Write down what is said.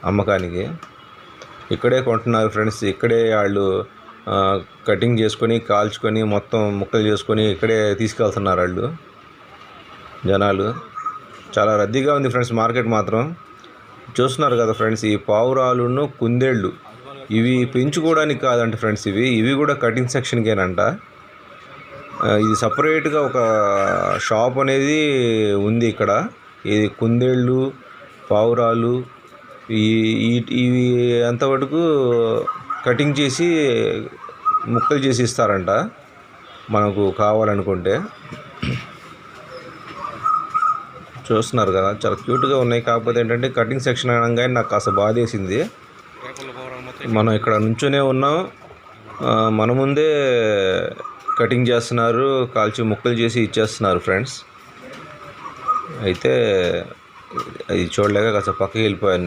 అమ్మకానికి. ఇక్కడే కొంటున్నారు ఫ్రెండ్స్. ఇక్కడే వాళ్ళు కటింగ్ చేసుకొని కాల్చుకొని మొత్తం ముక్కలు చేసుకొని ఇక్కడే తీసుకెళ్తున్నారు వాళ్ళు జనాలు. చాలా రద్దీగా ఉంది ఫ్రెండ్స్ మార్కెట్ మాత్రం. చూస్తున్నారు కదా ఫ్రెండ్స్, ఈ పావురాలును కుందేళ్ళు ఇవి పెంచుకోవడానికి కాదంట ఫ్రెండ్స్, ఇవి కూడా కటింగ్ సెక్షన్కేనంట. ఇది సపరేట్గా ఒక షాప్ అనేది ఉంది ఇక్కడ. ఇది కుందేళ్ళు, పావురాలు ఇవి అంతవరకు కటింగ్ చేసి ముక్కలు చేసి ఇస్తారంట మనకు కావాలనుకుంటే. చూస్తున్నారు కదా, చాలా క్యూట్గా ఉన్నాయి. కాకపోతే ఏంటంటే కటింగ్ సెక్షన్ అనగానే నాకు కాస్త బాధేసింది. మనం ఇక్కడ నుంచోనే ఉన్నాం, మన ముందే కటింగ్ చేస్తున్నారు, కాల్చి ముక్కలు చేసి ఇచ్చేస్తున్నారు ఫ్రెండ్స్. అయితే అది చూడలేక కాస్త పక్కకి వెళ్ళిపోయాను.